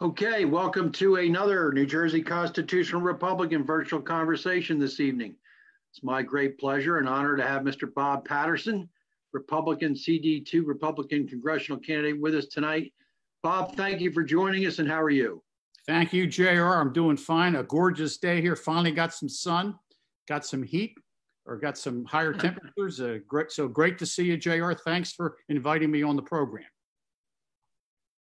Okay, welcome to another New Jersey Constitutional Republican virtual conversation this evening. It's my great pleasure and honor to have Mr. Bob Patterson, Republican CD2 Republican congressional candidate with us tonight. Bob, thank you for joining us, and how are you? Thank you, JR. I'm doing fine. A gorgeous day here. Finally got some sun, got some heat, or got some higher temperatures. Great to see you, JR. Thanks for inviting me on the program.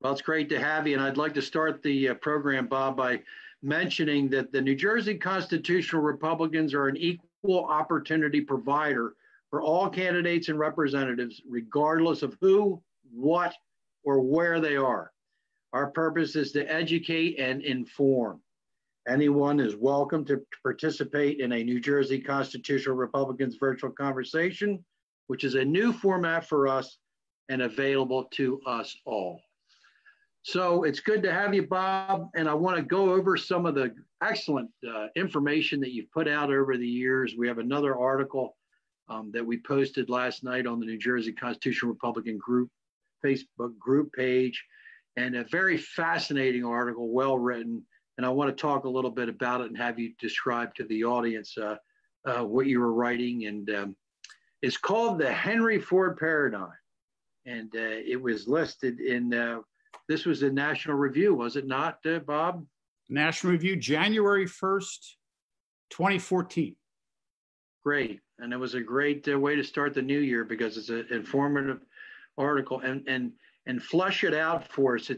Well, it's great to have you, and I'd like to start the program, Bob, by mentioning that the New Jersey Constitutional Republicans are an equal opportunity provider for all candidates and representatives, regardless of who, what, or where they are. Our purpose is to educate and inform. Anyone is welcome to participate in a New Jersey Constitutional Republicans virtual conversation, which is a new format for us and available to us all. So it's good to have you, Bob, and I want to go over some of the excellent information that you've put out over the years. We have another article that we posted last night on the New Jersey Constitutional Republican group, Facebook group page, and a very fascinating article, well written, and I want to talk a little bit about it and have you describe to the audience what you were writing, and it's called The Henry Ford Paradigm, and it was listed in this was a National Review, was it not, Bob? National Review, January 1st, 2014. Great. And it was a great way to start the new year because it's an informative article and flush it out for us.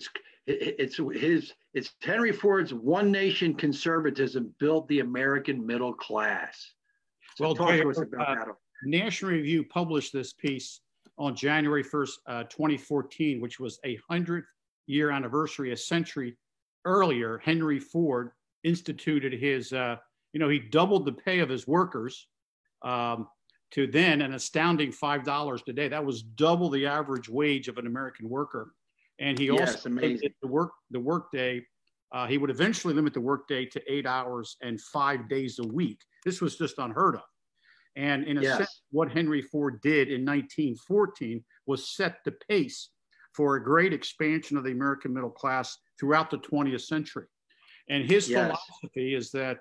It's Henry Ford's One Nation Conservatism Built the American Middle Class. So well, talk to us about that. National Review published this piece on January 1st, 2014, which was a 100-year anniversary. A century earlier, Henry Ford instituted his, he doubled the pay of his workers to then an astounding $5 a day. That was double the average wage of an American worker. And he also limited the workday. He would eventually limit the workday to 8 hours and 5 days a week. This was just unheard of. And in a sense, what Henry Ford did in 1914 was set the pace for a great expansion of the American middle class throughout the 20th century. And his philosophy is that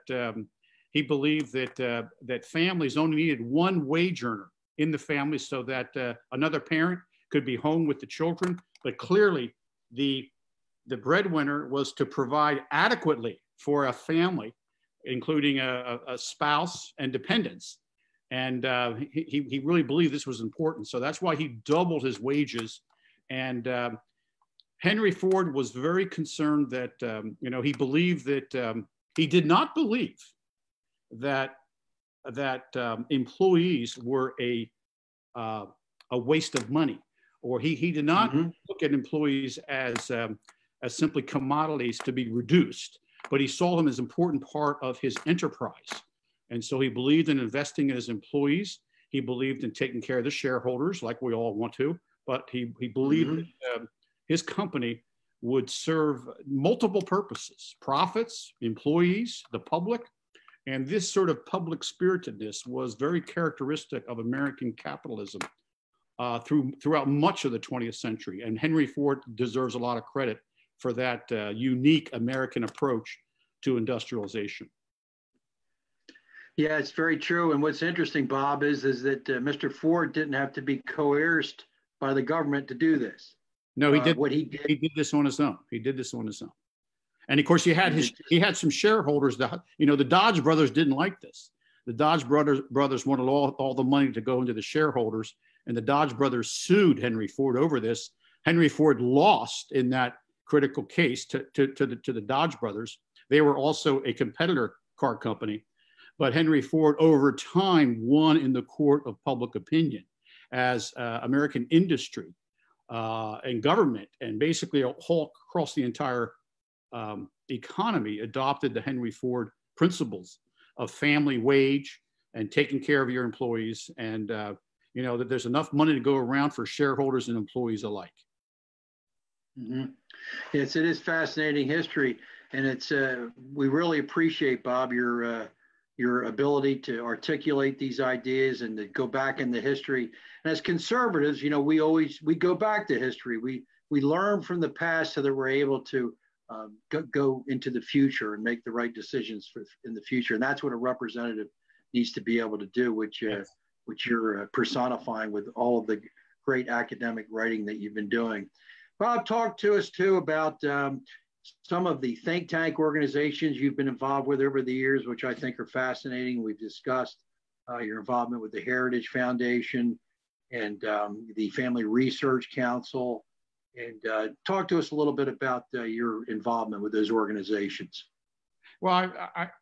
he believed that families only needed one wage earner in the family so that another parent could be home with the children. But clearly, the breadwinner was to provide adequately for a family, including a spouse and dependents. And he really believed this was important. So that's why he doubled his wages. And Henry Ford was very concerned that, he believed that he did not believe that employees were a waste of money, or he did not look at employees as simply commodities to be reduced, but he saw them as an important part of his enterprise. And so he believed in investing in his employees. He believed in taking care of the shareholders, like we all want to, but he believed that his company would serve multiple purposes: profits, employees, the public. And this sort of public spiritedness was very characteristic of American capitalism throughout much of the 20th century. And Henry Ford deserves a lot of credit for that unique American approach to industrialization. Yeah, it's very true. And what's interesting, Bob, is that Mr. Ford didn't have to be coerced by the government to do this. No, he did. He did this on his own. He did this on his own. And of course, he had some shareholders that, the Dodge brothers didn't like this. The Dodge brothers wanted all the money to go into the shareholders, and the Dodge brothers sued Henry Ford over this. Henry Ford lost in that critical case to the Dodge brothers. They were also a competitor car company. But Henry Ford, over time, won in the court of public opinion as American industry and government, and basically across the entire economy, adopted the Henry Ford principles of family wage and taking care of your employees, and that there's enough money to go around for shareholders and employees alike. Yes, it is fascinating history, and it's we really appreciate, Bob, your ability to articulate these ideas and to go back in the history. And as conservatives, we go back to history. We learn from the past so that we're able to go into the future and make the right decisions in the future. And that's what a representative needs to be able to do, which you're personifying with all of the great academic writing that you've been doing. Bob, talk to us too about some of the think tank organizations you've been involved with over the years, which I think are fascinating. We've discussed your involvement with the Heritage Foundation and the Family Research Council. And talk to us a little bit about your involvement with those organizations. Well,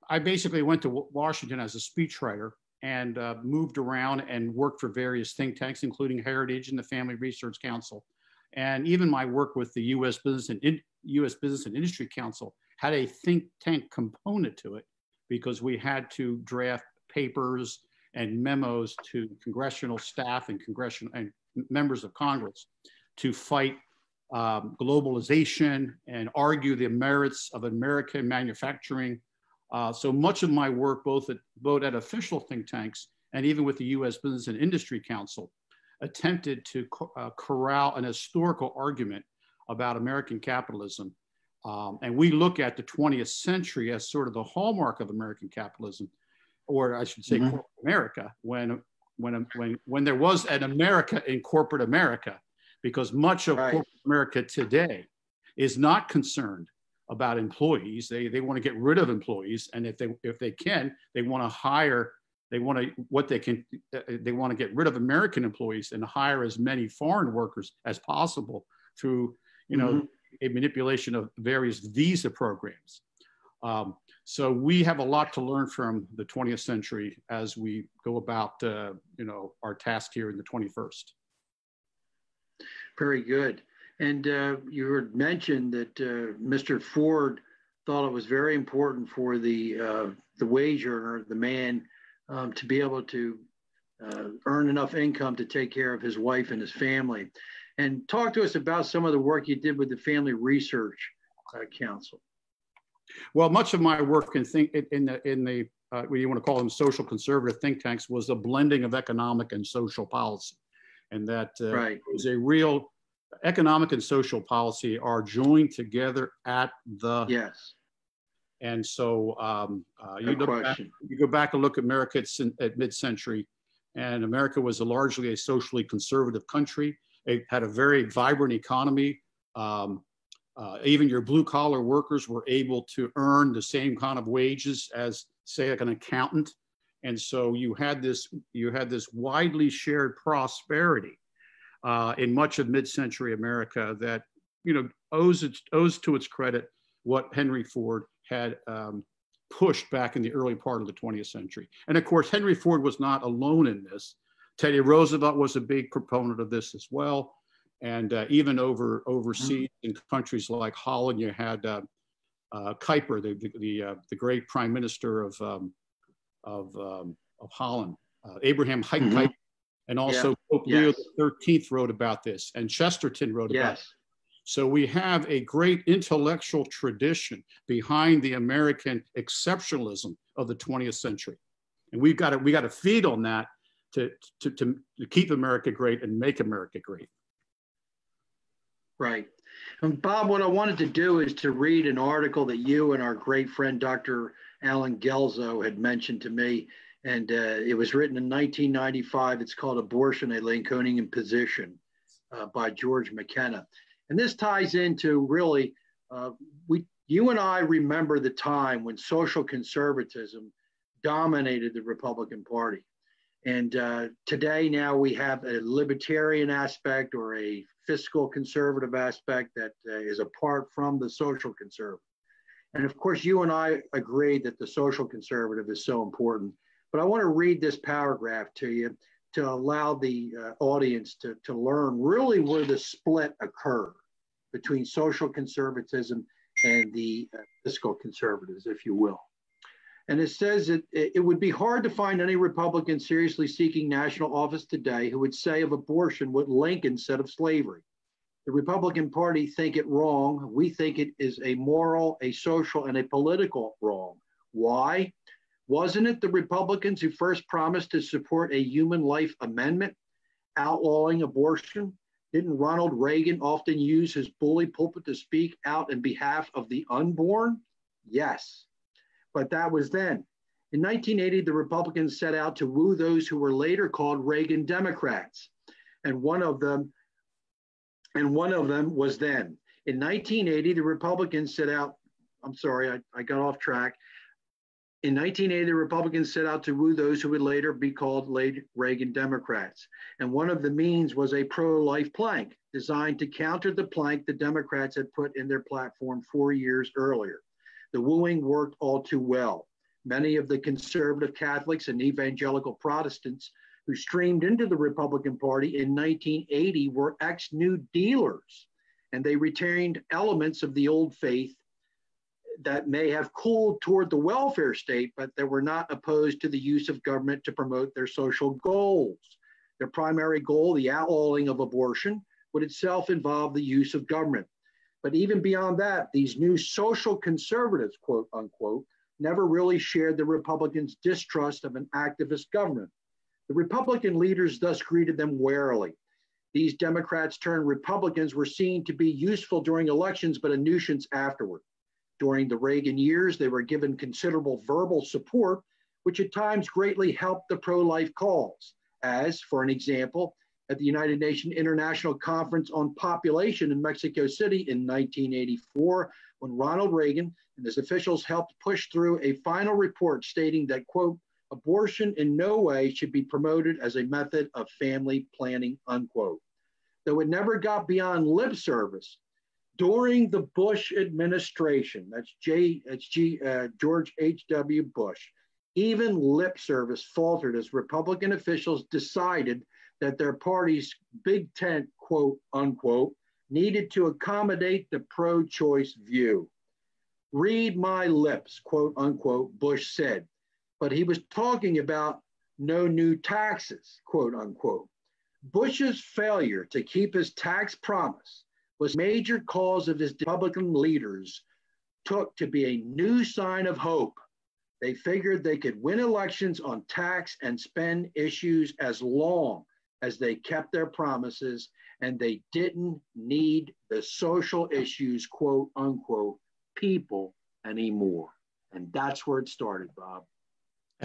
I basically went to Washington as a speechwriter and moved around and worked for various think tanks, including Heritage and the Family Research Council. And even my work with the U.S. Business and Industry Council had a think tank component to it, because we had to draft papers and memos to congressional staff and congressional and members of Congress to fight globalization and argue the merits of American manufacturing. So much of my work, both at official think tanks and even with the U.S. Business and Industry Council, attempted to corral an historical argument about American capitalism. And we look at the 20th century as sort of the hallmark of American capitalism, or I should say corporate America, when there was an America in corporate America, because much of corporate America today is not concerned about employees. They want to get rid of employees, and if they can, they want to hire. They want to get rid of American employees and hire as many foreign workers as possible through, a manipulation of various visa programs. So we have a lot to learn from the 20th century as we go about, our task here in the 21st. Very good. And you had mentioned that Mr. Ford thought it was very important for the wage earner, the man, to be able to earn enough income to take care of his wife and his family. And talk to us about some of the work you did with the Family Research Council. Well, much of my work in the what you want to call them social conservative think tanks was a blending of economic and social policy, and that is a real economic and social policy are joined together at the And so you go back and look at America at mid-century, and America was largely a socially conservative country. It had a very vibrant economy. Even your blue-collar workers were able to earn the same kind of wages as, say, like an accountant. And so you had this widely shared prosperity in much of mid-century America that owes to its credit what Henry Ford had pushed back in the early part of the 20th century. And of course, Henry Ford was not alone in this. Teddy Roosevelt was a big proponent of this as well. And even overseas in countries like Holland, you had Kuyper, the great prime minister of Holland, Abraham Kuyper, and also Pope Leo XIII wrote about this, and Chesterton wrote about it. So we have a great intellectual tradition behind the American exceptionalism of the 20th century, and we got to feed on that to keep America great and make America great. Right. And Bob, what I wanted to do is to read an article that you and our great friend, Dr. Alan Gelzo, had mentioned to me. And it was written in 1995. It's called Abortion, a Lincolnian Position by George McKenna. And this ties into really, you and I remember the time when social conservatism dominated the Republican Party. And today now we have a libertarian aspect or a fiscal conservative aspect that is apart from the social conservative. And of course, you and I agree that the social conservative is so important. But I want to read this paragraph to you to allow the audience to learn really where the split occurred between social conservatism and the fiscal conservatives, if you will. And it says that it would be hard to find any Republican seriously seeking national office today who would say of abortion what Lincoln said of slavery. The Republican Party think it wrong. We think it is a moral, a social, and a political wrong. Why? Wasn't it the Republicans who first promised to support a human life amendment outlawing abortion? Didn't Ronald Reagan often use his bully pulpit to speak out in behalf of the unborn? Yes, but that was then. In 1980, the Republicans set out to woo those who were later called Reagan Democrats, and one of them was then. In 1980, the Republicans set out, I'm sorry, I got off track. In 1980, the Republicans set out to woo those who would later be called Reagan Democrats. And one of the means was a pro-life plank designed to counter the plank the Democrats had put in their platform 4 years earlier. The wooing worked all too well. Many of the conservative Catholics and evangelical Protestants who streamed into the Republican Party in 1980 were ex-New Dealers, and they retained elements of the old faith that may have cooled toward the welfare state, but they were not opposed to the use of government to promote their social goals. Their primary goal, the outlawing of abortion, would itself involve the use of government. But even beyond that, these new social conservatives, quote unquote, never really shared the Republicans' distrust of an activist government. The Republican leaders thus greeted them warily. These Democrats turned Republicans were seen to be useful during elections, but a nuisance afterward. During the Reagan years, they were given considerable verbal support, which at times greatly helped the pro-life cause, as, for an example, at the United Nations International Conference on Population in Mexico City in 1984, when Ronald Reagan and his officials helped push through a final report stating that, quote, abortion in no way should be promoted as a method of family planning, unquote. Though it never got beyond lip service, during the Bush administration, George H.W. Bush, even lip service faltered as Republican officials decided that their party's big tent, quote unquote, needed to accommodate the pro-choice view. Read my lips, quote unquote, Bush said, but he was talking about no new taxes, quote unquote. Bush's failure to keep his tax promise was a major cause of his Republican leaders took to be a new sign of hope. They figured they could win elections on tax and spend issues as long as they kept their promises, and they didn't need the social issues, quote unquote, people anymore. And that's where it started, Bob.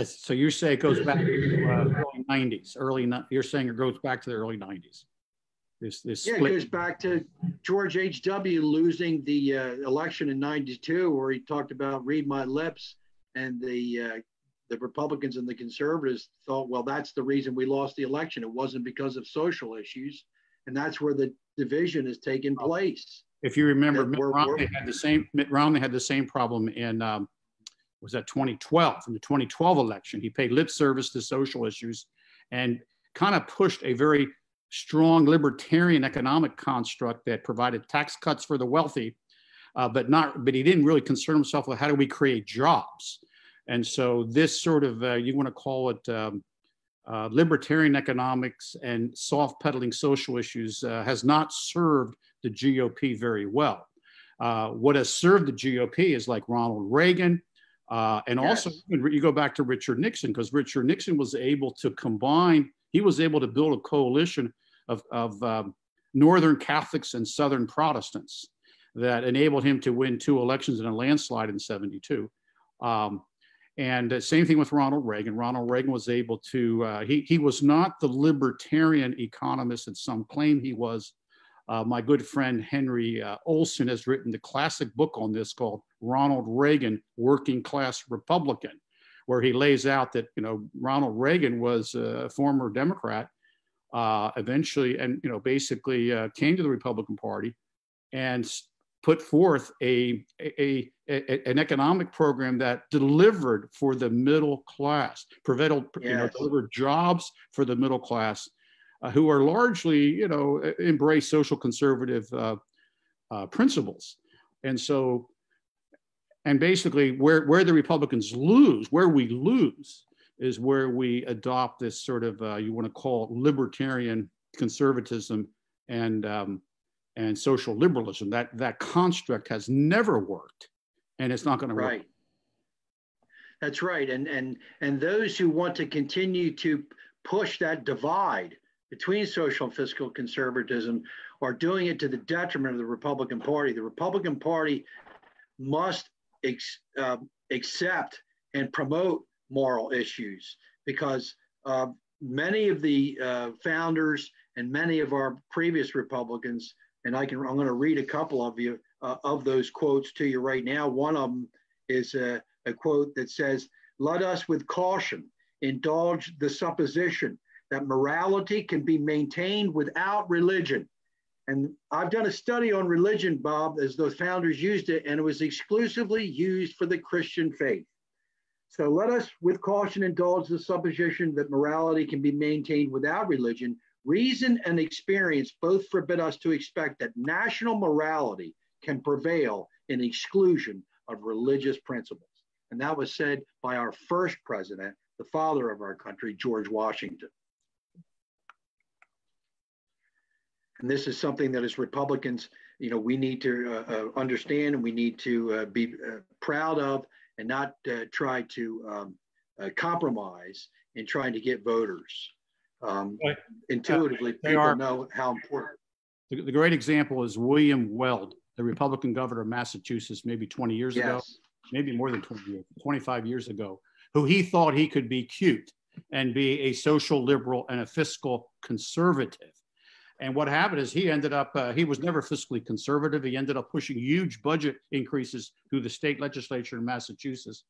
So you say it goes back to the early 90s, you're saying it goes back to the early 90s. This yeah, split. It goes back to George H.W. losing the election in 92, where he talked about read my lips, and the Republicans and the conservatives thought, well, that's the reason we lost the election. It wasn't because of social issues. And that's where the division has taken place. If you remember, Mitt Romney had the same problem in, was that 2012, in the 2012 election. He paid lip service to social issues and kind of pushed a very strong libertarian economic construct that provided tax cuts for the wealthy, but he didn't really concern himself with how do we create jobs. And so this sort of, you want to call it libertarian economics and soft peddling social issues has not served the GOP very well. What has served the GOP is like Ronald Reagan, and also you go back to Richard Nixon, because Richard Nixon was able to build a coalition of Northern Catholics and Southern Protestants that enabled him to win 2 elections in a landslide in '72. And same thing with Ronald Reagan. Ronald Reagan was able to, he was not the libertarian economist that some claim he was. My good friend Henry Olson has written the classic book on this called Ronald Reagan, Working Class Republican, where he lays out that, Ronald Reagan was a former Democrat, eventually, and, basically came to the Republican Party and put forth an economic program that delivered for the middle class, delivered jobs for the middle class, who are largely, embrace social conservative principles. And so, and basically where the Republicans lose, where we lose, is where we adopt this sort of, you want to call it libertarian conservatism and social liberalism. That construct has never worked, and it's not going to work. Right. That's right. And those who want to continue to push that divide between social and fiscal conservatism are doing it to the detriment of the Republican Party. The Republican Party must accept and promote moral issues, because many of the founders and many of our previous Republicans, and I'm going to read a couple of those quotes to you right now. One of them is a quote that says, "Let us with caution indulge the supposition that morality can be maintained without religion." And I've done a study on religion, Bob, as those founders used it, and it was exclusively used for the Christian faith. So let us with caution indulge the supposition that morality can be maintained without religion. Reason and experience both forbid us to expect that national morality can prevail in exclusion of religious principles. And that was said by our first president, the father of our country, George Washington. And this is something that as Republicans, we need to understand, and we need to be proud of, and not try to compromise in trying to get voters. Intuitively, people know how important. The great example is William Weld, the Republican governor of Massachusetts, maybe 20 years ago, maybe more than 20 years, 25 years ago, who he thought he could be cute and be a social liberal and a fiscal conservative. And what happened is he ended up, he was never fiscally conservative. He ended up pushing huge budget increases through the state legislature in Massachusetts.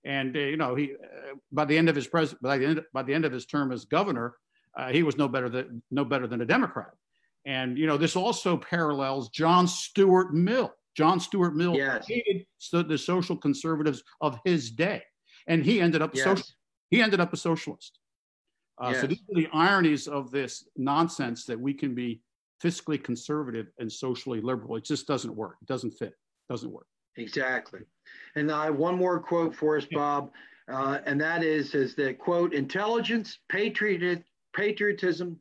And, he, by the end of his term as governor, he was no better than a Democrat. And, this also parallels John Stuart Mill. John Stuart Mill hated the social conservatives of his day. And he ended up a socialist. So these are the ironies of this nonsense, that we can be fiscally conservative and socially liberal. It just doesn't work. It doesn't fit. It doesn't work. Exactly. And I have one more quote for us, Bob, and that is that, quote, "Intelligence, patriotism,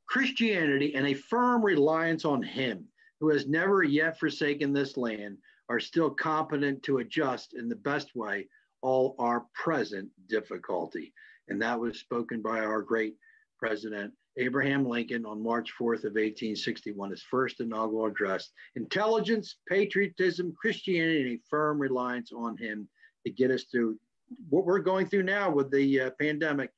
Christianity, and a firm reliance on him who has never yet forsaken this land are still competent to adjust in the best way all our present difficulty." And that was spoken by our great president, Abraham Lincoln, on March 4th of 1861, his first inaugural address. Intelligence, patriotism, Christianity, and a firm reliance on him to get us through what we're going through now with the pandemic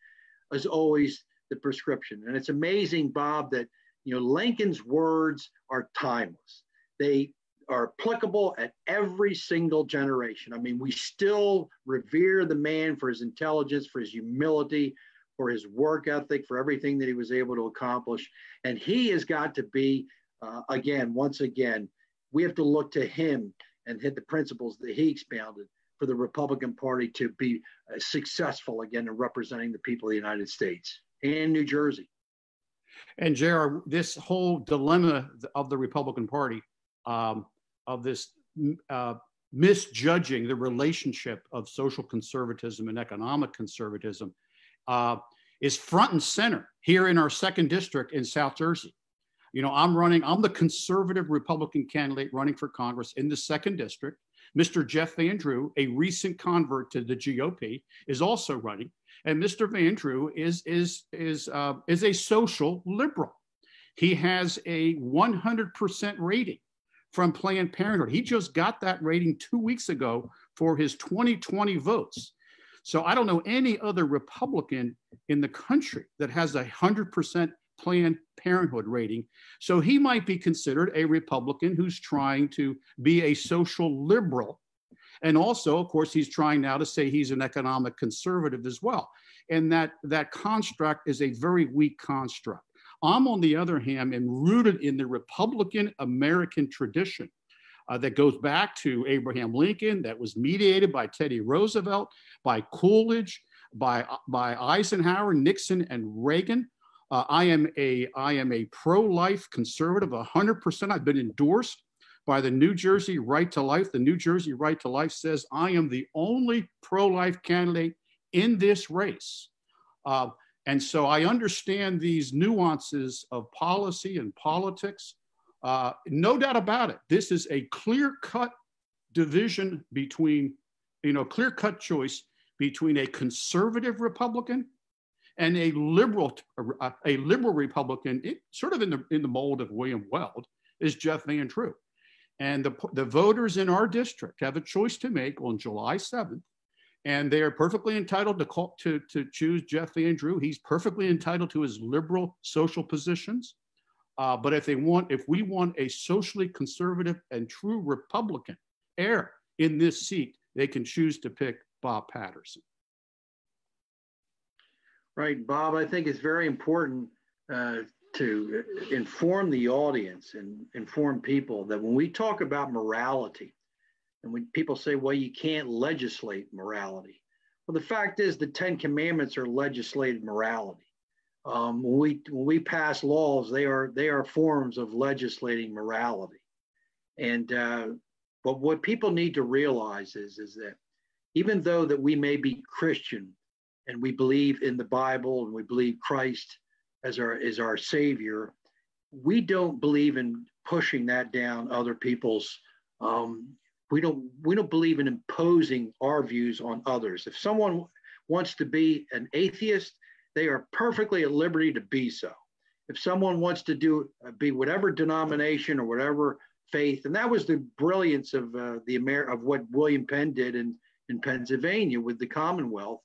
is always the prescription. And it's amazing, Bob, that Lincoln's words are timeless. They are applicable at every single generation. I mean, we still revere the man for his intelligence, for his humility, for his work ethic, for everything that he was able to accomplish. And he has got to be, once again, we have to look to him and hit the principles that he expounded for the Republican Party to be successful again in representing the people of the United States and New Jersey. And JR, this whole dilemma of the Republican Party, of this misjudging the relationship of social conservatism and economic conservatism, is front and center here in our 2nd district in South Jersey. I'm the conservative Republican candidate running for Congress in the 2nd district. Mr. Jeff Van Drew, a recent convert to the GOP, is also running. And Mr. Van Drew is a social liberal. He has a 100% rating from Planned Parenthood. He just got that rating 2 weeks ago for his 2020 votes. So I don't know any other Republican in the country that has a 100% Planned Parenthood rating. So he might be considered a Republican who's trying to be a social liberal. And also, of course, he's trying now to say he's an economic conservative as well. And that construct is a very weak construct. I'm, on the other hand, am rooted in the Republican American tradition that goes back to Abraham Lincoln, that was mediated by Teddy Roosevelt, by Coolidge, by Eisenhower, Nixon, and Reagan. I am a pro-life conservative, 100%. I've been endorsed by the New Jersey Right to Life. The New Jersey Right to Life says I am the only pro-life candidate in this race. And so I understand these nuances of policy and politics. No doubt about it. This is a clear-cut division between, clear-cut choice between a conservative Republican And a liberal Republican, sort of in the mold of William Weld, is Jeff Van Drew. And the voters in our district have a choice to make on July 7th. And they are perfectly entitled to choose Jeff Van Drew. He's perfectly entitled to his liberal social positions. But if we want a socially conservative and true Republican heir in this seat, they can choose to pick Bob Patterson. Right, Bob, I think it's very important to inform the audience and inform people that when we talk about morality, and when people say, well, you can't legislate morality. Well, the fact is the 10 Commandments are legislated morality. When we pass laws, they are forms of legislating morality. And but what people need to realize is that even though that we may be Christian and we believe in the Bible and we believe Christ as our Savior, we don't believe in pushing that down other people's. We don't believe in imposing our views on others. If someone wants to be an atheist, they are perfectly at liberty to be so. If someone wants to be whatever denomination or whatever faith, and that was the brilliance of what William Penn did in Pennsylvania with the Commonwealth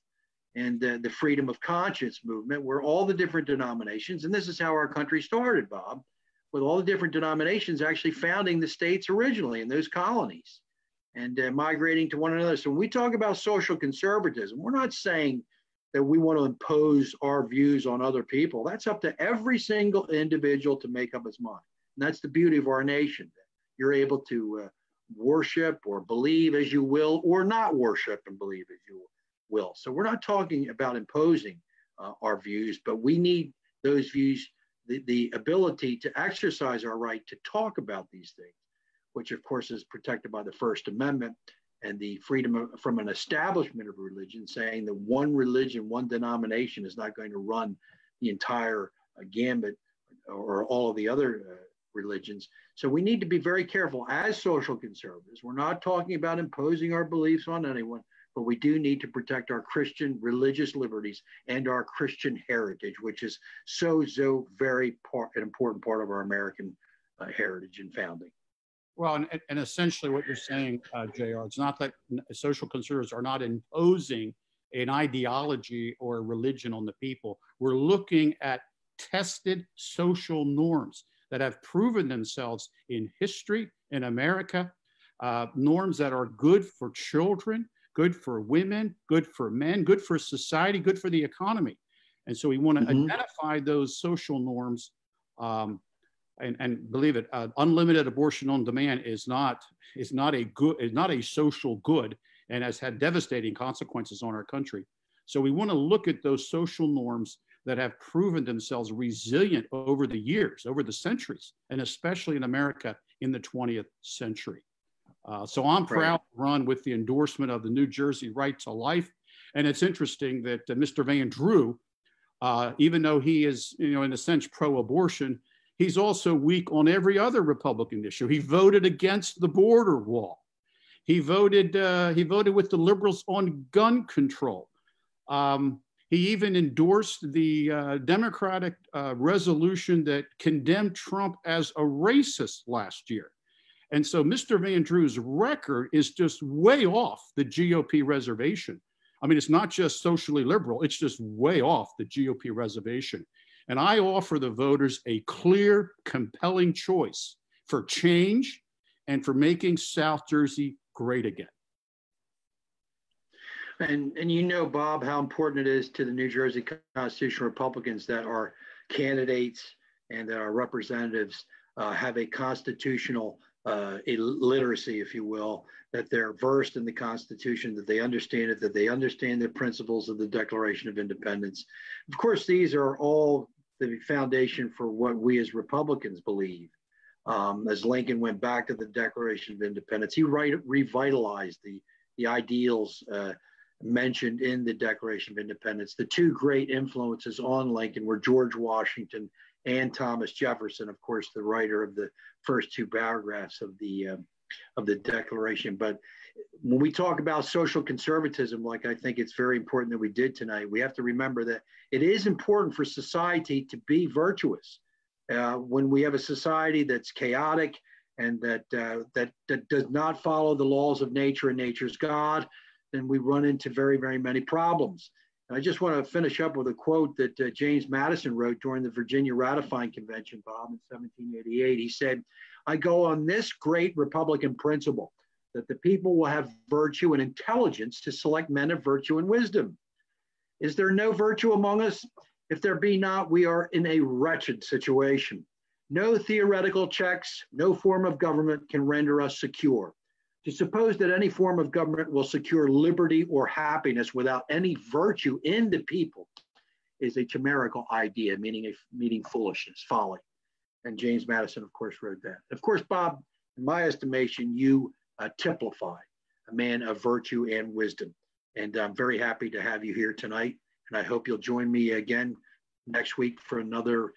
and the freedom of conscience movement, where all the different denominations, and this is how our country started, Bob, with all the different denominations actually founding the states originally in those colonies and migrating to one another. So when we talk about social conservatism, we're not saying that we want to impose our views on other people. That's up to every single individual to make up his mind. And that's the beauty of our nation. You're able to worship or believe as you will, or not worship and believe as you will. So we're not talking about imposing our views, but we need those views, the ability to exercise our right to talk about these things, which of course is protected by the First Amendment and the freedom from an establishment of religion, saying that one religion, one denomination is not going to run the entire gambit or all of the other religions. So we need to be very careful as social conservatives. We're not talking about imposing our beliefs on anyone, but we do need to protect our Christian religious liberties and our Christian heritage, which is so very an important part of our American heritage and founding. Well, and essentially what you're saying, JR, it's not that social conservatives are not imposing an ideology or a religion on the people. We're looking at tested social norms that have proven themselves in history in America, norms that are good for children, good for women, good for men, good for society, good for the economy. And so we want to identify those social norms. And believe it, unlimited abortion on demand is not a social good, and has had devastating consequences on our country. So we want to look at those social norms that have proven themselves resilient over the years, over the centuries, and especially in America in the 20th century. So I'm proud to run with the endorsement of the New Jersey Right to Life. And it's interesting that Mr. Van Drew, even though he is, in a sense, pro-abortion, he's also weak on every other Republican issue. He voted against the border wall. He voted with the liberals on gun control. He even endorsed the Democratic resolution that condemned Trump as a racist last year. And so Mr. Van Drew's record is just way off the GOP reservation. I mean, it's not just socially liberal, it's just way off the GOP reservation. And I offer the voters a clear, compelling choice for change and for making South Jersey great again. And Bob, how important it is to the New Jersey Constitutional Republicans that our candidates and that our representatives have a constitutional illiteracy, if you will, that they're versed in the Constitution, that they understand it, that they understand the principles of the Declaration of Independence. Of course, these are all the foundation for what we as Republicans believe. As Lincoln went back to the Declaration of Independence, he revitalized the ideals mentioned in the Declaration of Independence. The two great influences on Lincoln were George Washington and Thomas Jefferson, of course, the writer of the first two paragraphs of the the Declaration. But when we talk about social conservatism, like I think it's very important that we did tonight, we have to remember that it is important for society to be virtuous. When we have a society that's chaotic and that does not follow the laws of nature and nature's God, then we run into very, very many problems. And I just want to finish up with a quote that James Madison wrote during the Virginia Ratifying Convention, Bob, in 1788. He said, "I go on this great Republican principle, that the people will have virtue and intelligence to select men of virtue and wisdom. Is there no virtue among us? If there be not, we are in a wretched situation. No theoretical checks, no form of government can render us secure. To suppose that any form of government will secure liberty or happiness without any virtue in the people is a chimerical idea, meaning foolishness, folly." And James Madison, of course, wrote that. Of course, Bob, in my estimation, you typify a man of virtue and wisdom. And I'm very happy to have you here tonight. And I hope you'll join me again next week for another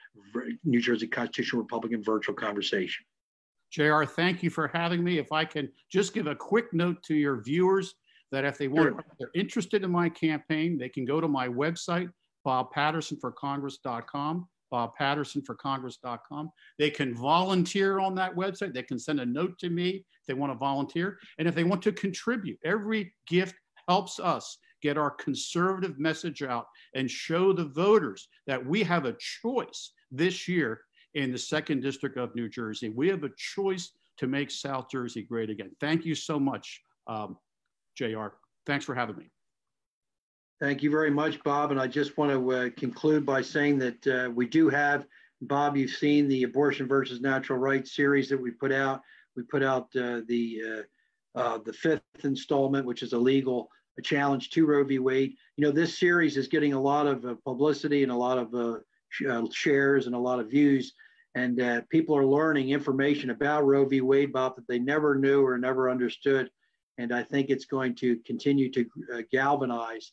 New Jersey Constitutional Republican virtual conversation. JR, thank you for having me. If I can just give a quick note to your viewers that if they want, if they're interested in my campaign, they can go to my website, bobpattersonforcongress.com, bobpattersonforcongress.com. They can volunteer on that website. They can send a note to me if they want to volunteer. And if they want to contribute, every gift helps us get our conservative message out and show the voters that we have a choice this year in the 2nd District of New Jersey. We have a choice to make South Jersey great again. Thank you so much, JR. Thanks for having me. Thank you very much, Bob. And I just want to conclude by saying that we do have, Bob, you've seen the Abortion versus Natural Rights series that we put out. We put out the 5th installment, which is a challenge to Roe v. Wade. You know, this series is getting a lot of publicity and a lot of shares and a lot of views. And people are learning information about Roe v. Wade, Bob, that they never knew or never understood. And I think it's going to continue to galvanize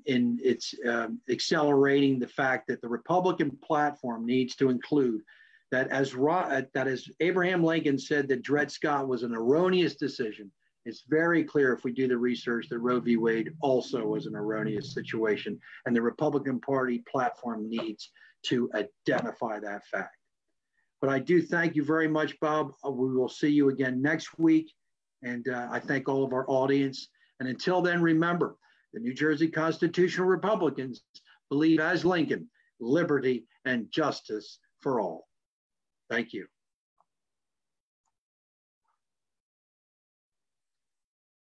in its accelerating the fact that the Republican platform needs to include that as Abraham Lincoln said that Dred Scott was an erroneous decision. It's very clear if we do the research that Roe v. Wade also was an erroneous situation, and the Republican Party platform needs to identify that fact. But I do thank you very much, Bob. We will see you again next week, and I thank all of our audience. And until then, remember, the New Jersey Constitutional Republicans believe, as Lincoln, liberty and justice for all. Thank you.